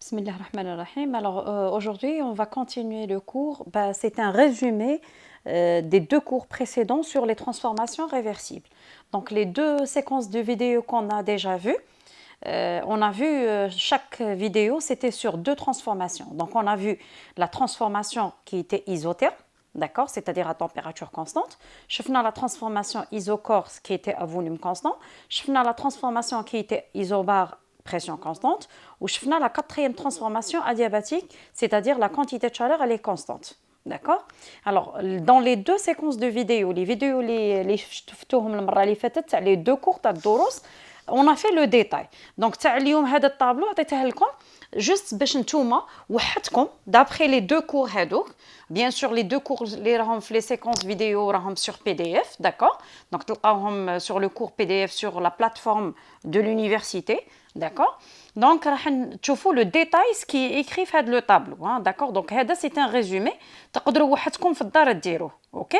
Bismillahirrahmanirrahim. Alors aujourd'hui, on va continuer le cours. C'est un résumé des deux cours précédents sur les transformations réversibles. Donc les deux séquences de vidéos qu'on a déjà vues, on a vu chaque vidéo, c'était sur deux transformations. Donc on a vu la transformation qui était isotherme, d'accord, c'est-à-dire à température constante. شفنا la transformation isochore qui était à volume constant. شفنا la transformation qui était isobare pression constante, ou شفنا la quatrième transformation adiabatique, c'est-à-dire la quantité de chaleur, elle est constante. D'accord. Alors, dans les deux séquences de vidéos, les vidéos les deux cours تاع الدروس, on a fait le détail. Donc, تاع اليوم هذا الطابلو عطيته لكم juste باش نتوما وحدكم d'après les deux cours هذوك. Bien sûr, les deux cours اللي راهم في les séquences vidéo راهم sur PDF, d'accord. Donc, تلقاوهم sur le cours PDF sur la plateforme de l'université, d'accord. Donc, راح تشوفوا le détail ce qui est écrit في هذا le tableau, hein, d'accord. Donc, هذا c'est un résumé تقدروا وحدكم في الدار ديروه, OK.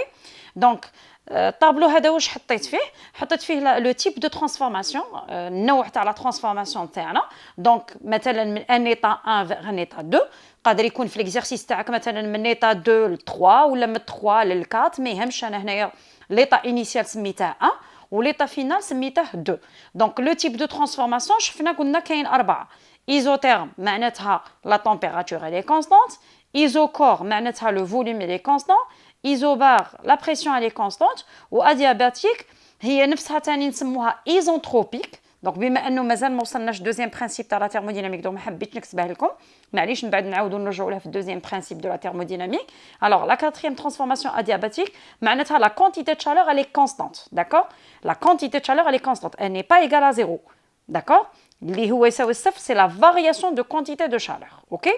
Donc, الطابلو هذا واش حطيت فيه لو تيب دو ترانسفورماسيون, النوع تاع لا ترانسفورماسيون تاعنا. دونك مثلا من ان ايتا 1 فيغ ان ايتا 2, قادر يكون في ليكزارسيس تاعك مثلا من ايتا 2 ل 3 ولا من 3 ل 4, ما يهمش. انا هنايا ليطا انيسيال سميتها 1 وليطا فينال سميته 2. دونك لو تيب دو ترانسفورماسيون شفنا قلنا كاين اربعه. ايزوتيرم معناتها لا تمبيراتور اي كونستانت, ايزوكور معناتها لو فوليوم اي كونستانت, isobare la pression elle est constante, ou adiabatique هي نفسها تاني نسموها isentropique. دونك بما انه مازال ما وصلناش دوزيام برينسيپ تاع لا ثيرموديناميك, دونك ما حبيتش نكتبها لكم, معليش من بعد نعاودوا نرجعوا لها في الدوزيام برينسيپ دو لا ثيرموديناميك. alors la quatrième transformation adiabatique معناتها la quantité de chaleur elle est constante, d'accord. la quantité de chaleur elle est constante, elle n'est pas égale à zéro, d'accord. اللي هو يساوي الصفر c'est la variation de quantité de chaleur, ok.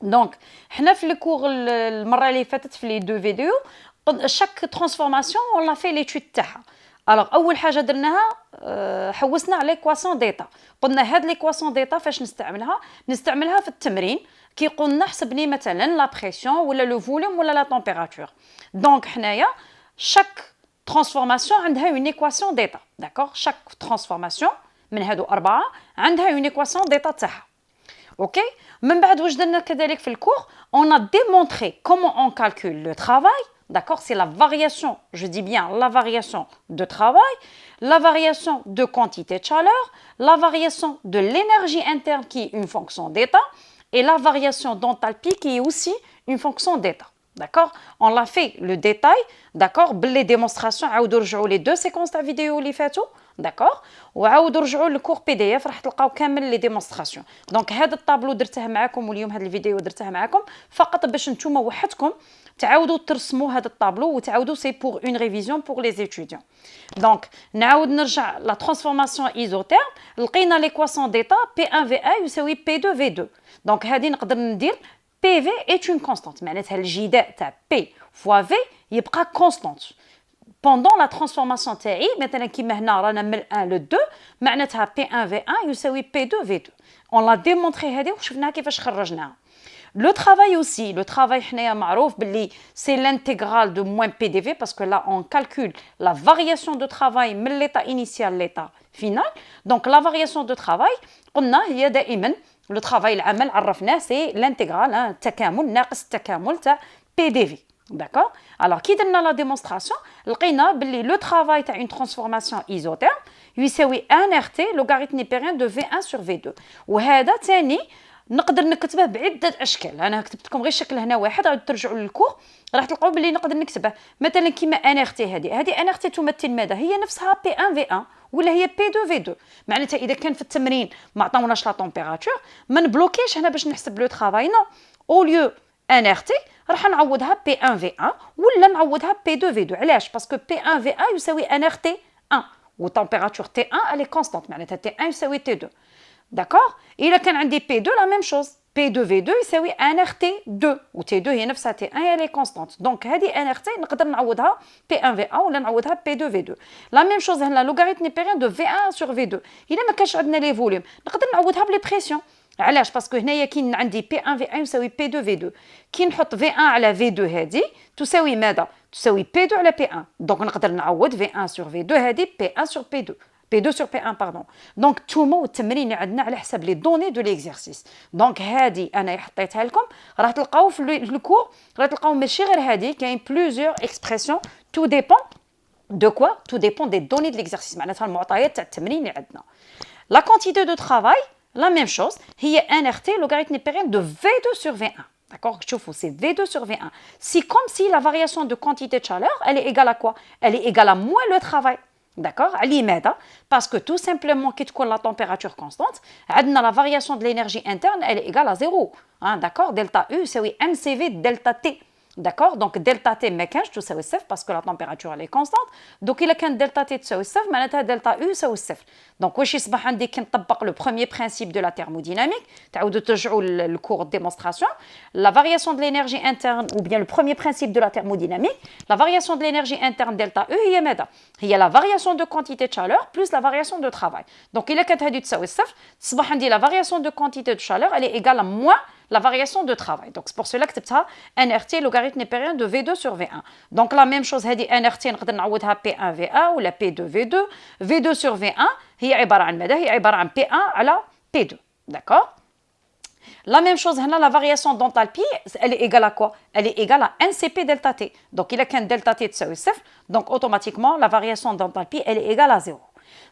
دونك حنا في الكور المره اللي فاتت في لي دو فيديو شاك ترانسفورماسيون اون لا في ليتود تاعها. الوغ اول حاجه درناها حوسنا على ليكواسيون ديتا. قلنا هاد ليكواسيون ديتا فاش نستعملها في التمرين كي قلنا حسب لي مثلا لا بريسيون ولا لو فوليوم ولا لا تمبيراتور. دونك حنايا شاك ترانسفورماسيون عندها اون ايكواسيون ديتا, داكوغ. شاك ترانسفورماسيون من هادو اربعه عندها اون ايكواسيون ديتا تاعها, ok. من بعد واش درنا كذلك في الكور, on a démontré comment on calcule le travail, d'accord. C'est la variation, je dis bien la variation de travail, la variation de quantité de chaleur, la variation de l'énergie interne qui est une fonction d'état, et la variation d'enthalpie qui est aussi une fonction d'état, d'accord. On l'a fait le détail, d'accord, les démonstrations. عاودوا رجعوا les deux séquences تاع vidéo اللي فاتوا, داكوغ, وعاودوا رجعوا للكور بي دي اف راح تلقاو كامل لي ديمونستراسيون. دونك هذا الطابلو درته معكم واليوم هذا الفيديو درته معكم فقط باش نتوما وحدكم تعاودوا ترسموا هذا الطابلو وتعاودوا سي بور اون ريفيزيون بور لي ايتيديون. دونك نعاود نرجع لا ترانسفورماسيون ايزوتيرم, لقينا ليكواسيون ديتا بي 1 في ا يساوي بي 2 في 2. دونك هذه نقدر ندير بي في est une constante, معناتها الجداء تاع بي فوا في يبقى كونستانت pendant la transformation تاعي. مثلا كيما هنا رانا من 1 ل 2 معناتها P1 V1 يساوي P2 V2. on l'a démontré هذه وشفناها كيفاش خرجناها. le travail aussi, le travail حنايا معروف باللي c'est l'intégrale de moins PDV parce que là on calcule la variation de travail من l'état initial l'état final. donc la variation de travail قلنا هي دائما le travail العمل عرفناه c'est l'intégrale, التكامل ناقص التكامل تاع PDV, d'accord. alors كي درنا لا ديمونستراسيون لقينا باللي لو travail تاع une transformation isotherme يساوي 1 RT لوغاريتم نيبيريان دو V1 sur V2. وهذا ثاني نقدر نكتبه بعده اشكال. انا كتبت لكم غير شكل هنا واحد, غادي ترجعوا للكور راح تلقاو باللي نقدر نكتبه مثلا كيما ان RT. هذه ان RT تمثل ماذا؟ هي نفسها P1 V1 ولا هي P2 V2. معناتها اذا كان في التمرين ما عطاوناش لا تمبيراتور ما نبلوكيش هنا باش نحسب لو travail, نو او ليو ان RT راح نعوضها P1 V1 ولا نعوضها P2 V2. علاش؟ باسكو P1 V1 يساوي ان RT 1 وتمبيراتور T1 elle est constante, معناتها T1 يساوي T2, داكوغ. الا كان عندي P2 لا ميم شوز, P2 V2 يساوي ان RT 2 و T2 هي نفسها T1 elle est constante. دونك هذه ان RT نقدر نعوضها P1 V1 ولا نعوضها P2 V2. لا ميم شوز هنا لوغاريتم نيبيريان دو V1 sur V2. الا ما كانش عندنا لي فوليوم نقدر نعوضها بلي بريسيون. علاش؟ باسكو هنايا كي عندي بي 1 في 1 يساوي بي 2 في 2. كي نحط في 1 على في 2 هذه تساوي ماذا؟ تساوي بي 2 على بي 1. دونك نقدر نعوض في 1 سور في 2 هذه بي 1 سور بي 2. P2 sur P1 pardon. Donc نتوما والتمرين عندنا على حسب les données de l'exercice. Donc هذه انا حطيتها لكم راه تلقاو في الكور راه تلقاو ماشي غير هذه كاين plusieurs expressions tout dépend de quoi? Tout dépend des données de l'exercice. معناتها المعطيات تاع التمرين اللي عندنا. La quantité de travail, la même chose, هي NRT logarithme pérenne de V2 sur V1. D'accord? C'est V2 sur V1. C'est comme si la variation de quantité de chaleur, elle est égale à quoi? Elle est égale à moins le travail. D'accord? Parce que tout simplement, quand la température constante, la variation de l'énergie interne, elle est égale à 0. Hein, d'accord? Delta U, c'est oui, MCV delta T. D'accord? Donc delta T مكانش تساوي صفر parce que la température elle est constante. Donc إلا كان delta T تساوي صفر معناتها delta U يساوي صفر. Donc واش يصبح عندي كي نطبق le premier principe de la thermodynamique تعاودوا ترجعوا le cours de démonstration, la variation de l'énergie interne ou bien le premier principe de la thermodynamique, la variation de l'énergie interne delta U هي ماذا؟ هي la variation de quantité de chaleur plus la variation de travail. Donc إلا كانت هذه تساوي صفر تصبح عندي la variation de quantité de chaleur elle est égale à moins la variation de travail. Donc, c'est pour cela que c'est ça, NRT, logarithme népérien de V2 sur V1. Donc, la même chose, c'est NRT, on peut dire P1 V1 ou la P2 V2. V2 sur V1, هي عبارة عن ماذا؟ هي عبارة عن P1 على P2. D'accord? La même chose, la variation d'enthalpie, elle est égale à quoi? Elle est égale à NCP delta T. Donc, il y a qu'un delta T de 0. Donc, automatiquement, la variation d'enthalpie, elle est égale à 0.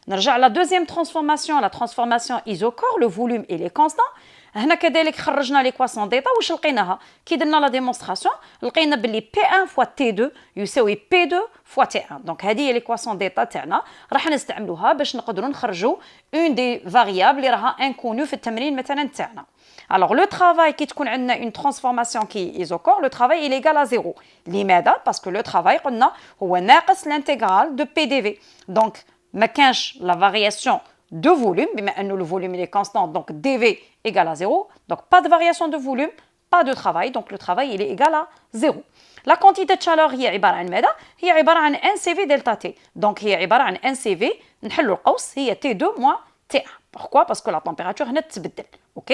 نرجع la deuxième transformation, la transformation isochore, le volume il est constant. هنا كذلك خرجنا ليكواسيون ديتا واش لقيناها كي درنا لا ديمونستراسيون لقينا باللي P1 فوا T2 يساوي P2 فوا T1 دونك هذه هي ليكواسيون ديتا تاعنا راح نستعملوها باش نقدروا نخرجوا اون دي فاريابل اللي راها انكونو في التمرين مثلا تاعنا. Alors le travail qui تكون عندنا une transformation qui est isochore, le travail il est égal à 0. لماذا؟ parce que le travail قلنا هو ناقص l'intégral de PDV. Donc ما كانش la variation de volume, mais maintenant le volume il est constant, donc dV égale à 0. Donc pas de variation de volume, pas de travail, donc le travail il est égal à 0. La quantité de chaleur هي عبارة عن ماذا؟ هي عبارة عن NCV delta T. Donc هي عبارة عن NCV نحلوا القوس هي T2 moins T1. Pourquoi? Parce que la température هنا تتبدل. Ok?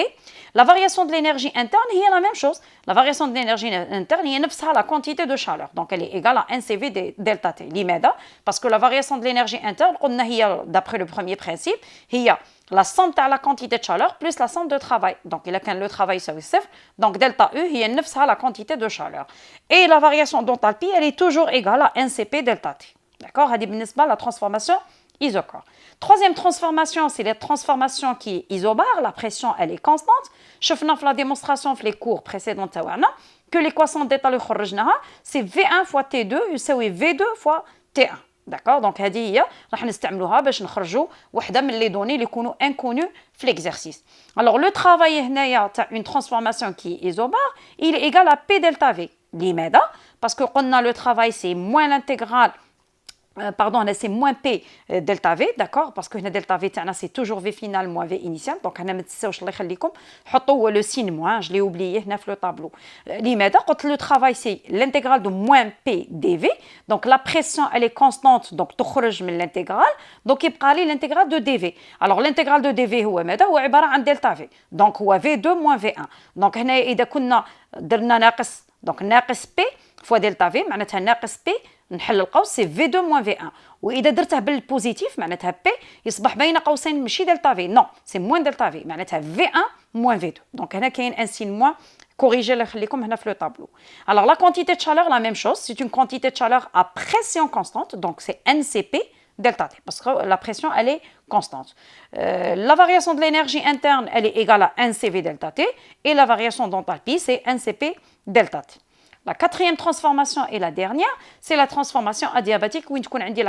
La variation de l'énergie interne هي la même chose. La variation de l'énergie interne هي نفسها la quantité de chaleur. Donc elle est égale à NCV delta T. لماذا? Parce que la variation de l'énergie interne قلنا هي d'après le premier principe هي la somme تاع la quantité de chaleur plus la somme de travail. Donc إلا كان le travail يساوي صفر donc delta U هي نفسها la quantité de chaleur. Et la variation d'enthalpie elle est toujours égale à NCP delta T. D'accord? هذه بالنسبة la transformation isochore. Troisième transformation, c'est la transformation qui est isobare. La pression, elle est constante. شفنا في la démonstration في les cours précédents تاعنا que l'équation d'état اللي خرجناها c'est V1 fois T2 يساوي V2 fois T1. D'accord? Donc هذه هي راح نستعملوها باش نخرجوا وحده من les données اللي يكونوا inconnus في l'exercice. Alors le travail هنايا تاع une transformation qui est isobare, il est égal à P delta V. لماذا؟ Parce que قلنا le travail c'est moins l'intégrale pardon, c'est moins P delta V, d'accord? Parce que delta V, c'est toujours V final moins V initial. Donc, on a le signe moins, je l'ai oublié, dans le tableau. Le travail, c'est l'intégrale de moins P dV. Donc, la pression, elle est constante, donc, tu l'intégrale. Donc, il y a l'intégrale de dV. Alors, l'intégrale de dV, c'est delta V. Donc, c'est V2 moins V1. Donc, on a donc, ناقص P fois delta V, معناتها ناقص P نحل القوس سي V2 moins V1 واذا درته بالبوزيتيف معناتها P يصبح بين قوسين ماشي دلتا في نو سي موان دلتا في معناتها V1 moins V2 دونك هنا كاين ان سين موان corriger اللي نخليكم هنا في لو طابلو. Alors la quantité de chaleur la même chose, c'est une quantité de chaleur à pression constante donc c'est NCP delta T parce que la pression elle est constante. La variation de l'énergie interne elle est égale à NCV delta T et la variation d'enthalpie c'est NCP delta T. La quatrième transformation et la dernière, c'est la transformation adiabatique où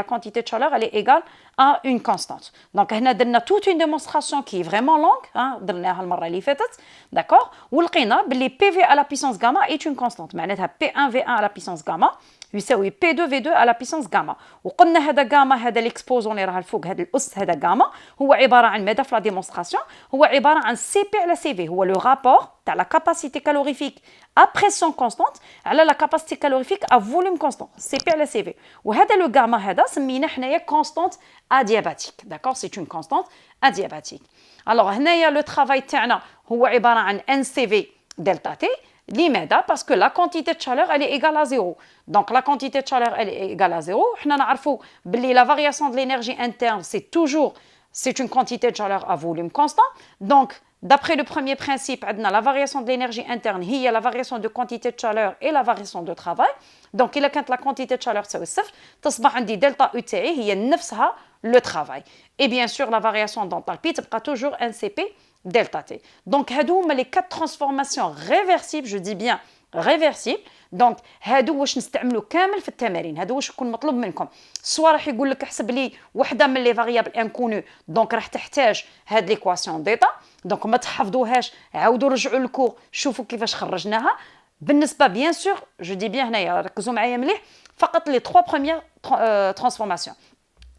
la quantité de chaleur elle est égale à une constante. Donc, on a toute une démonstration qui est vraiment longue, d'accord? Où le PV à la puissance gamma est une constante. P1 V1 à la puissance gamma يساوي P2 V2 à la puissance gamma. وقلنا هذا gamma هذا l'exposant اللي راه الفوق هذا الأس هذا gamma هو عبارة عن ماذا في la démonstration هو عبارة عن CP على CV هو le rapport تاع la capacité calorifique à pression constante على la capacité calorifique à volume constant CP على CV وهذا le gamma هذا سميناه حنايا constante adiabatique. D'accord? C'est une constante adiabatique. Alors هنايا le travail تاعنا هو عبارة عن NCV delta T. لماذا؟ Parce que la quantité de chaleur, elle est égale à 0. Donc, la quantité de chaleur, elle est égale à 0. Nous savons que la variation de l'énergie interne, c'est une quantité de chaleur à volume constant. Donc, d'après le premier principe, la variation de l'énergie interne, il y a la variation de quantité de chaleur et la variation de travail. Donc, il y a la quantité de chaleur, c'est 0, تصبح عندي delta U تاعي هي نفسها le travail. Et bien sûr, la variation d'enthalpie تبقى toujours NCP delta T. Donc, هادو هما les 4 transformations réversibles, je dis bien réversibles. Donc, هادو واش نستعملوا كامل في التمارين، هادو واش يكون مطلوب منكم. سوا راح يقول لك احسب لي وحده من لي فاريابل انكونو، دونك راح تحتاج هاد ليكواسيون ديتا، دونك ما تحفظوهاش، عاودوا رجعوا للكور شوفوا كيفاش خرجناها. بالنسبه بيان سور جو دي بيان هنايا ركزوا معايا مليح، فقط لي 3 premières transformations.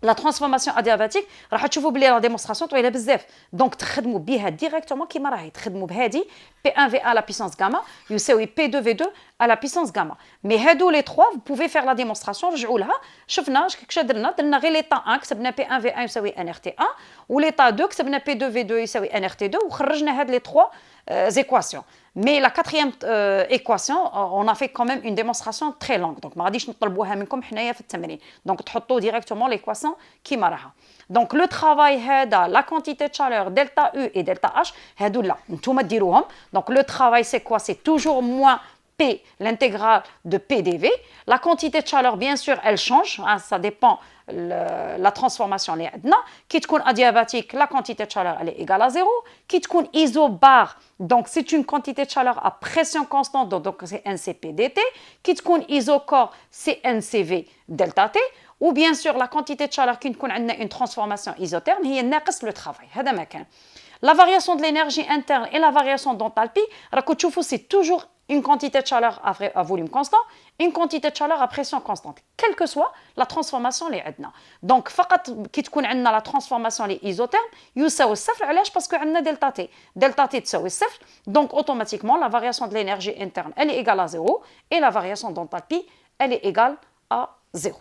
La transformation adiabatique راح تشوفوا بلي لا ديمونستراسيون طويله بزاف، دونك تخدموا بها ديريكتومون كيما راهي تخدموا بهذه P1 VA à la puissance gamma يساوي P2 V2 à la puissance gamma. مي هادو لي 3 vous pouvez faire la démonstration، رجعوا لها شفنا كيفاش درنا غير ليطا 1 كتبنا P1 VA يساوي NRT1 وليطا 2 كتبنا P2 V2 يساوي NRT2 وخرجنا هاد لي 3 équations. Mais la quatrième équation, on a fait quand même une démonstration très longue. Donc, ما غاديش نطلبوها منكم حنايا في التمرين. Donc, تحطوا directement l'équation كيما راها. Donc, le travail هذا, la quantité de chaleur, delta U et delta H, هادو لا نتوما ديروهم. Donc, le travail c'est quoi? C'est toujours moins P, l'intégrale de PdV. La quantité de chaleur, bien sûr, elle change. Hein, ça dépend la transformation. Qui تكون adiabatique, la quantité de chaleur, elle est égale à 0. Qui تكون isobare, donc c'est une quantité de chaleur à pression constante, donc c'est NCP dt. Qui تكون isocore, c'est NCV delta T. Ou bien sûr, la quantité de chaleur qui تكون عندنا une transformation isotherme, هي ناقص le travail. هذا ما كان. La variation de l'énergie interne et la variation d'enthalpie, راكو تشوفوا c'est toujours une quantité de chaleur à volume constant, une quantité de chaleur à pression constante, quelle que soit la transformation اللي عندنا. Donc فقط كي تكون عندنا la transformation اللي isotherme يساوي الصفر، علاش؟ باسكو عندنا دلتا تي، دلتا تي تساوي الصفر، donc automatiquement la variation de l'énergie interne elle est égale à 0 et la variation d'enthalpie elle est égale à 0.